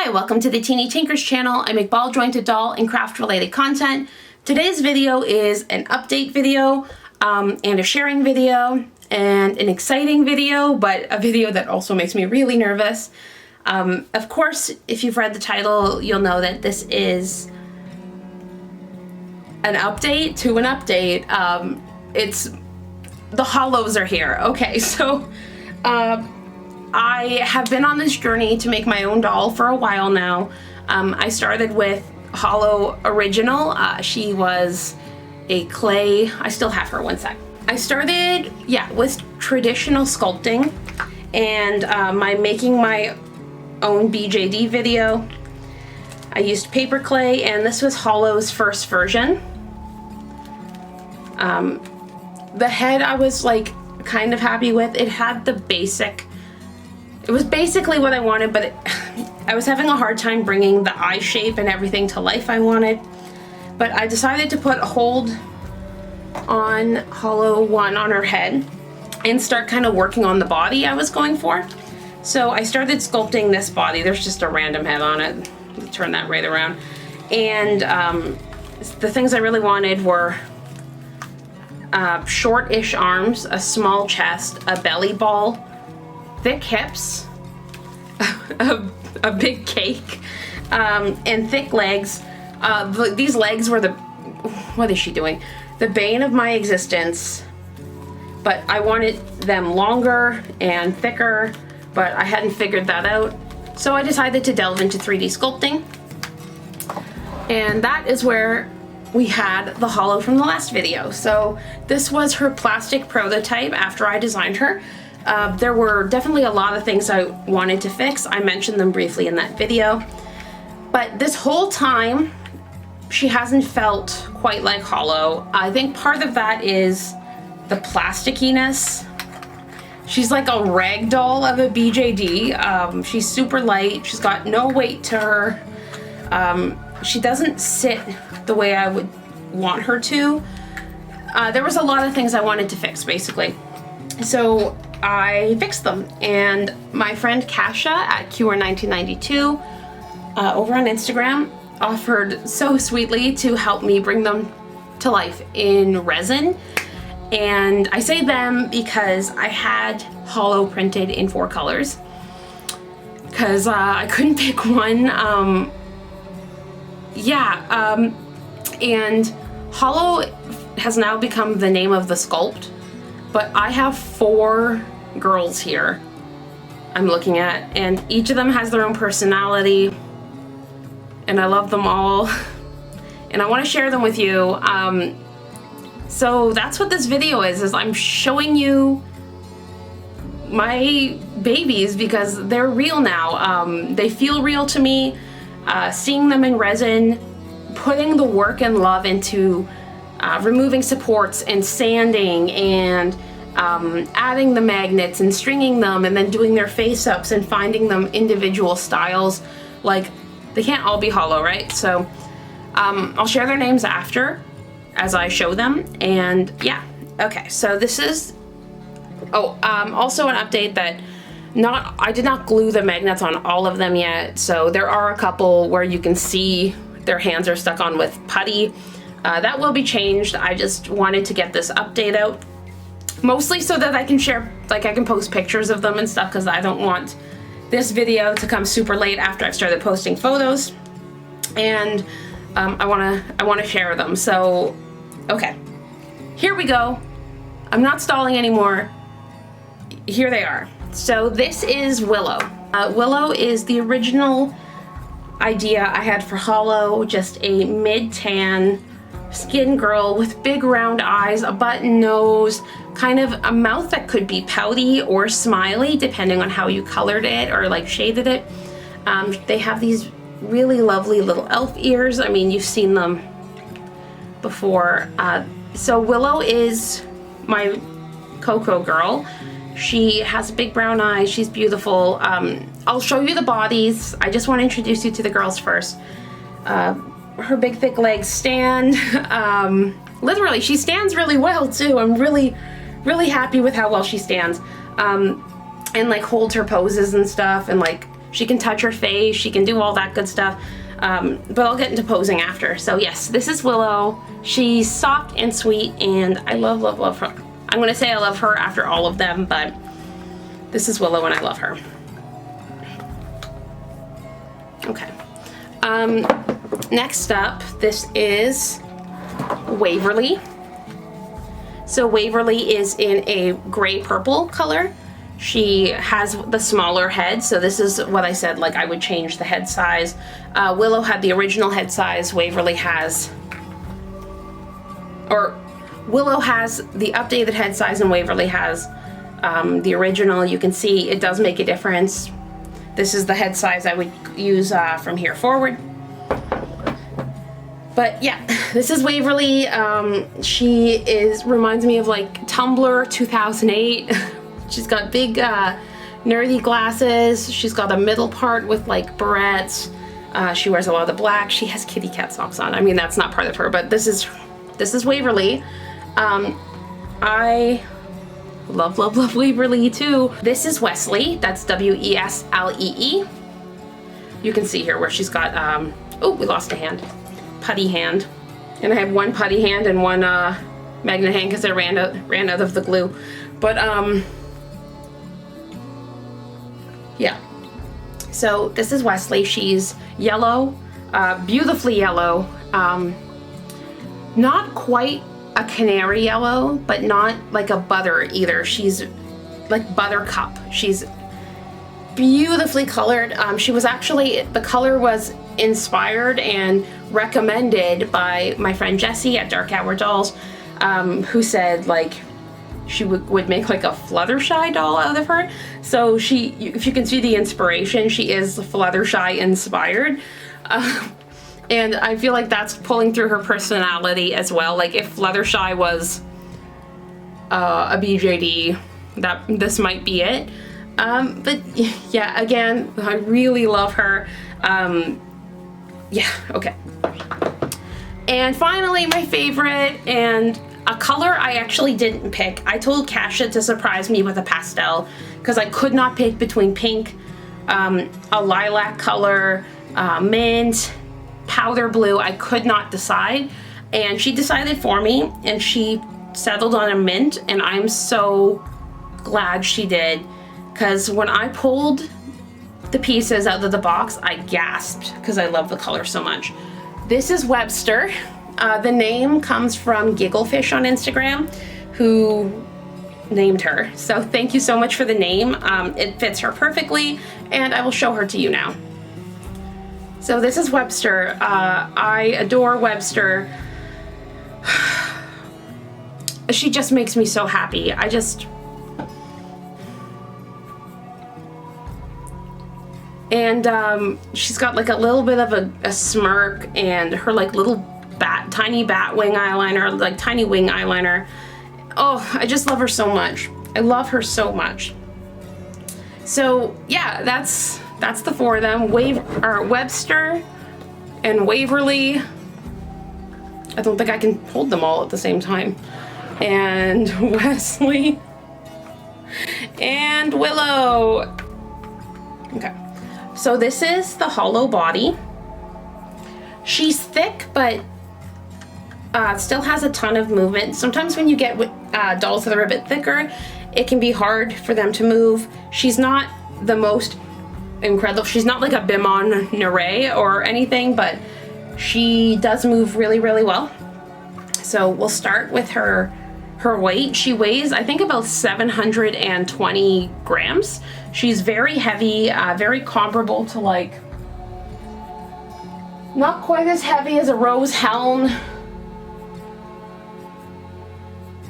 Hi, welcome to the Teeny Tinkers channel. I make ball jointed doll and craft related content. Today's video is an update video and a sharing video and an exciting video, but a video that also makes me really nervous. Of course, if you've read the title, you'll know that this is an update to an update. It's the hollows are here. Okay, so I have been on this journey to make my own doll for a while now. I started with Hollow Original. She was a clay, I still have her, one sec. I started, with traditional sculpting and my making my own BJD video. I used paper clay, and this was Hollow's first version. The head I was like kind of happy with. It had the basic, it was basically what I wanted, but I was having a hard time bringing the eye shape and everything to life I wanted. But I decided to put a hold on Hollow 1 on her head and start kind of working on the body I was going for. So I started sculpting this body. There's just a random head on it. Turn that right around. And the things I really wanted were short-ish arms, a small chest, a belly ball, thick hips, a big cake, and thick legs. These legs were what is she doing? The bane of my existence, but I wanted them longer and thicker, but I hadn't figured that out. So I decided to delve into 3D sculpting, and that is where we had the Hollow from the last video. So this was her plastic prototype after I designed her. There were definitely a lot of things I wanted to fix. I mentioned them briefly in that video. But this whole time, she hasn't felt quite like Hollow. I think part of that is the plasticiness. She's like a rag doll of a BJD. She's super light. She's got no weight to her. She doesn't sit the way I would want her to. There was a lot of things I wanted to fix, basically. So I fixed them, and my friend Kasha at QR1992 over on Instagram offered so sweetly to help me bring them to life in resin. And I say them because I had Hollow printed in 4 colors because I couldn't pick one. And Hollow has now become the name of the sculpt, but I have 4 girls here I'm looking at, and each of them has their own personality, and I love them all, and I want to share them with you. So that's what this video is I'm showing you my babies because they're real now. They feel real to me. Seeing them in resin, putting the work and love into removing supports and sanding and adding the magnets and stringing them and then doing their face ups and finding them individual styles. Like, they can't all be Hollow, right? So I'll share their names after as I show them. And yeah, okay, so this is also an update that I did not glue the magnets on all of them yet, so there are a couple where you can see their hands are stuck on with putty. That will be changed. I just wanted to get this update out, mostly so that I can share, like I can post pictures of them and stuff, because I don't want this video to come super late after I've started posting photos, and I want to share them. So okay, here we go. I'm not stalling anymore. Here they are. So this is Willow. Willow is the original idea I had for Hollow, just a mid-tan skin girl with big round eyes, a button nose, kind of a mouth that could be pouty or smiley depending on how you colored it or like shaded it. They have these really lovely little elf ears. I mean, you've seen them before. So Willow is my Coco girl. She has big brown eyes. She's beautiful. I'll show you the bodies. I just want to introduce you to the girls first. Her big thick legs stand. Literally, she stands really well too. I'm really happy with how well she stands. And like holds her poses and stuff, and like She can touch her face, she can do all that good stuff. But I'll get into posing after. So yes, this is Willow. She's soft and sweet, and I love, love, love her. I'm gonna say I love her after all of them, but this is Willow and I love her. Okay. Next up, this is Waverly. So Waverly is in a gray purple color. She has the smaller head, so this is what I said, like I would change the head size. Willow had the original head size, Waverly has, or Willow has the updated head size and Waverly has the original. You can see it does make a difference. This is the head size I would use from here forward. But yeah, this is Waverly. She reminds me of like Tumblr 2008. She's got big nerdy glasses. She's got a middle part with like barrettes. She wears a lot of the black. She has kitty cat socks on. I mean, that's not part of her, but this is Waverly. I love, love, love Waverly too. This is Wesley. That's W-E-S-L-E-E. You can see here where she's got, oh, we lost a hand. Putty hand. And I have one putty hand and one magnet hand because I ran out of the glue. But yeah. So this is Wesley. She's yellow, beautifully yellow. Not quite a canary yellow, but not like a butter either. She's like buttercup. She's beautifully colored. She was actually, the color was inspired and recommended by my friend Jessie at Dark Hour Dolls, who said like she would make like a Fluttershy doll out of her. So if you can see the inspiration, she is Fluttershy inspired. And I feel like that's pulling through her personality as well. Like if Fluttershy was a BJD, this might be it. But yeah, again, I really love her. Yeah, okay. And finally, my favorite, and a color I actually didn't pick. I told Kasha to surprise me with a pastel because I could not pick between pink, a lilac color, mint, powder blue. I could not decide, and she decided for me, and she settled on a mint, and I'm so glad she did, because when I pulled the pieces out of the box, I gasped because I love the color so much. This is Webster. The name comes from Gigglefish on Instagram, who named her. So thank you so much for the name. It fits her perfectly, and I will show her to you now. So this is Webster. I adore Webster. She just makes me so happy. And she's got like a little bit of a smirk, and her like little tiny bat wing eyeliner, like tiny wing eyeliner. Oh, I just love her so much. I love her so much. So yeah, that's the four of them. Webster and Waverly. I don't think I can hold them all at the same time. And Wesley and Willow. Okay. So this is the hollow body. She's thick, but still has a ton of movement. Sometimes when you get dolls that are a bit thicker, it can be hard for them to move. She's not the most incredible. She's not like a Bimon Nure or anything, but she does move really, really well. So we'll start with her weight. She weighs, I think, about 720 grams. She's very heavy, very comparable to like, not quite as heavy as a Roze Heln,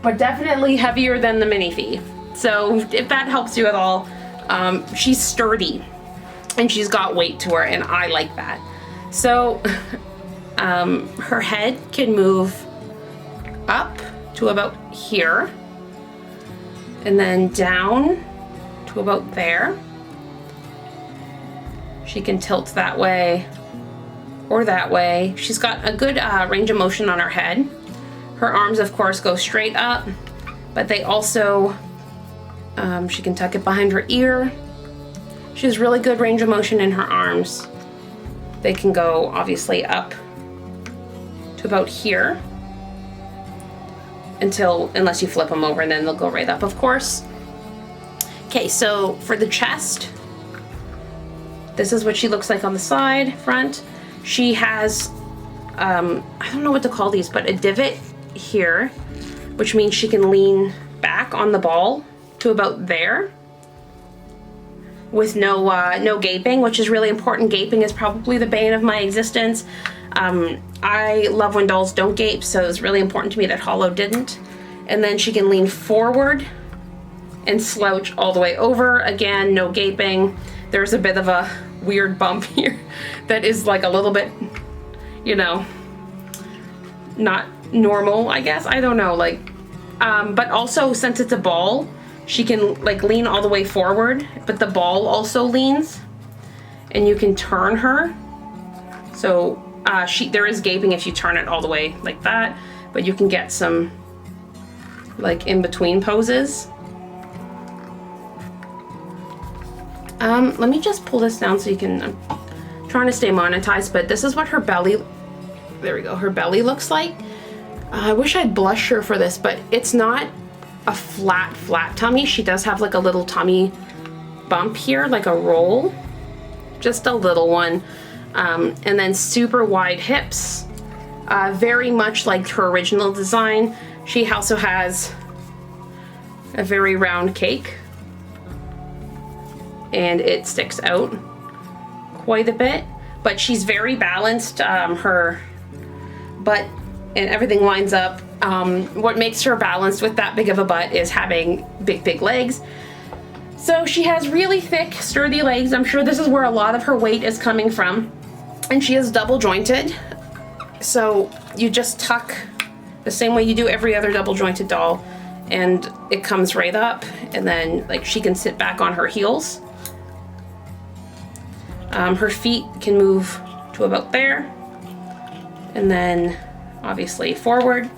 but definitely heavier than the Minifee. So if that helps you at all, she's sturdy and she's got weight to her, and I like that. So her head can move up to about here, and then down to about there. She can tilt that way or that way. She's got a good range of motion on her head. Her arms, of course, go straight up, but they also, she can tuck it behind her ear. She has really good range of motion in her arms. They can go obviously up to about here unless you flip them over, and then they'll go right up, of course. Okay, so for the chest, this is what she looks like on the side, front. She has, I don't know what to call these, but a divot here, which means she can lean back on the ball to about there with no gaping, which is really important. Gaping is probably the bane of my existence. I love when dolls don't gape, so it's really important to me that Hollow didn't. And then she can lean forward and slouch all the way over. Again, no gaping. There's a bit of a weird bump here that is like a little bit, you know, not normal, I guess. I don't know, like, but also since it's a ball, she can like lean all the way forward, but the ball also leans, and you can turn her. So there is gaping if you turn it all the way like that, but you can get some like in between poses. Let me just pull this down so you can, I'm trying to stay monetized, but this is what her belly, there we go, her belly looks like. I wish I'd blush her for this, but it's not a flat tummy. She does have like a little tummy bump here, like a roll, just a little one. And then super wide hips, very much like her original design. She also has a very round cake, and it sticks out quite a bit, but she's very balanced. Her butt and everything lines up. What makes her balanced with that big of a butt is having big legs. So she has really thick, sturdy legs. I'm sure this is where a lot of her weight is coming from. And she is double jointed. So you just tuck the same way you do every other double jointed doll, and it comes right up, and then like she can sit back on her heels. Her feet can move to about there, and then obviously forward,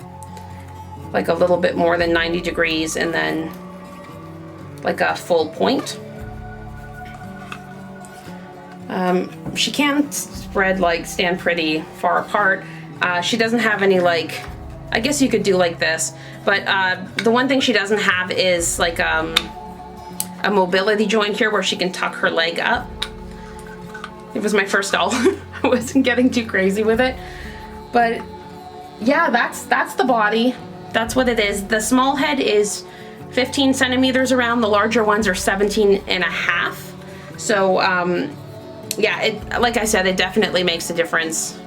like a little bit more than 90 degrees, and then like a full point. She can spread, like stand pretty far apart. She doesn't have any, like, I guess you could do like this, but the one thing she doesn't have is like a mobility joint here where she can tuck her leg up. It was my first doll. I wasn't getting too crazy with it, but yeah, that's the body. That's what it is. The small head is 15 centimeters around. The larger ones are 17 and a half. So yeah, it, like I said, it definitely makes a difference.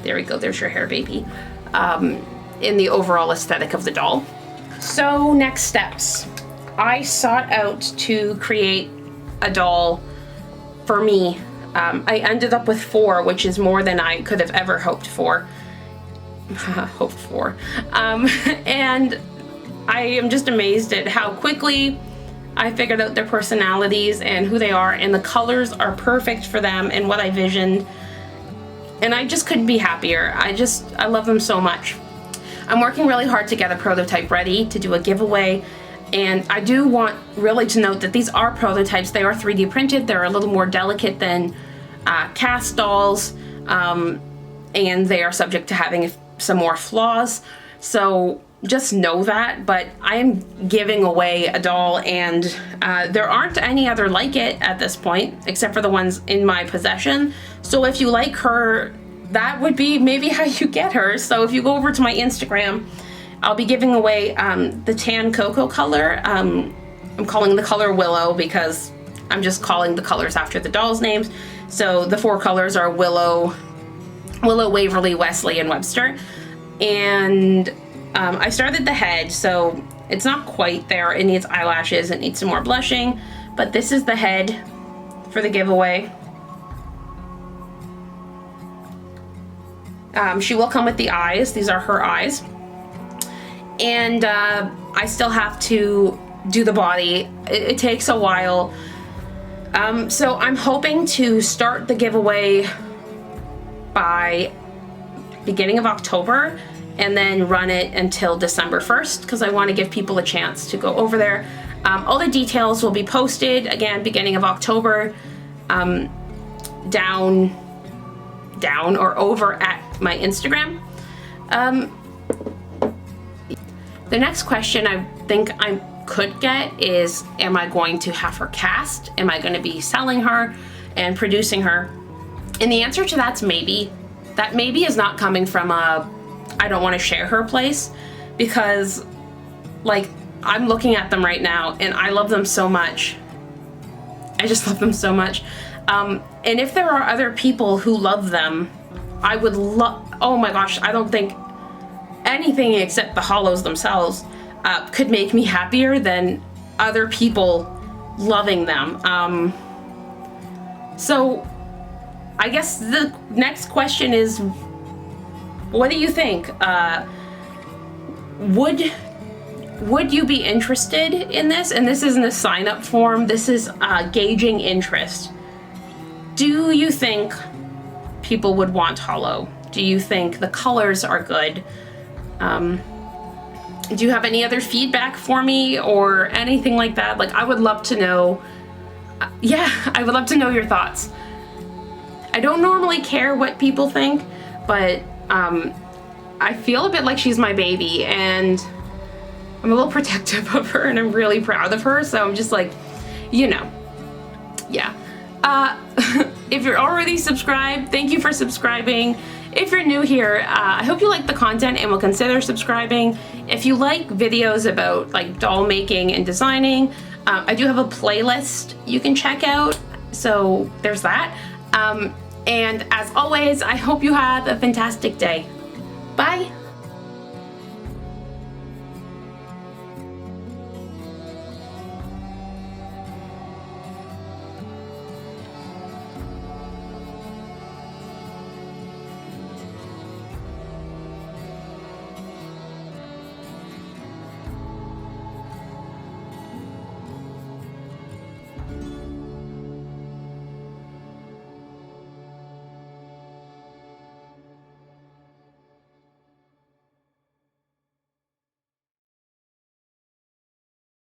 There we go, there's your hair, baby. In the overall aesthetic of the doll. So next steps. I sought out to create a doll for me. I ended up with 4, which is more than I could have ever hoped for. And I am just amazed at how quickly I figured out their personalities and who they are, and the colors are perfect for them and what I visioned. And I just couldn't be happier. I love them so much. I'm working really hard to get a prototype ready to do a giveaway. And I do want really to note that these are prototypes. They are 3D printed. They're a little more delicate than cast dolls. And they are subject to having some more flaws. So just know that, but I am giving away a doll, and there aren't any other like it at this point, except for the ones in my possession. So if you like her, that would be maybe how you get her. So if you go over to my Instagram, I'll be giving away the tan cocoa color. I'm calling the color Willow because I'm just calling the colors after the dolls' names. So the 4 colors are Willow, Waverly, Wesley, and Webster. And I started the head, so it's not quite there. It needs eyelashes, it needs some more blushing, but this is the head for the giveaway. She will come with the eyes. These are her eyes. And I still have to do the body. It takes a while. So I'm hoping to start the giveaway by beginning of October, and then run it until December 1st, because I want to give people a chance to go over there. All the details will be posted, again, beginning of October, down or over at my Instagram. The next question I think I could get is, am I going to have her cast? Am I going to be selling her and producing her? And the answer to that's maybe. That maybe is not coming from a I don't want to share her place, because like I'm looking at them right now and I love them so much. I just love them so much. And if there are other people who love them, I would love, oh my gosh, I don't think anything except the hollows themselves could make me happier than other people loving them. So I guess the next question is, what do you think? Would you be interested in this? And this isn't a sign-up form, this is gauging interest. Do you think people would want hollow? Do you think the colors are good? Do you have any other feedback for me or anything like that? Like, I would love to know. Yeah, I would love to know your thoughts. I don't normally care what people think, but I feel a bit like she's my baby, and I'm a little protective of her, and I'm really proud of her, so I'm just like, you know, yeah. If you're already subscribed, thank you for subscribing. If you're new here, I hope you like the content and will consider subscribing. If you like videos about like doll making and designing, I do have a playlist you can check out, so there's that. And as always, I hope you have a fantastic day. Bye.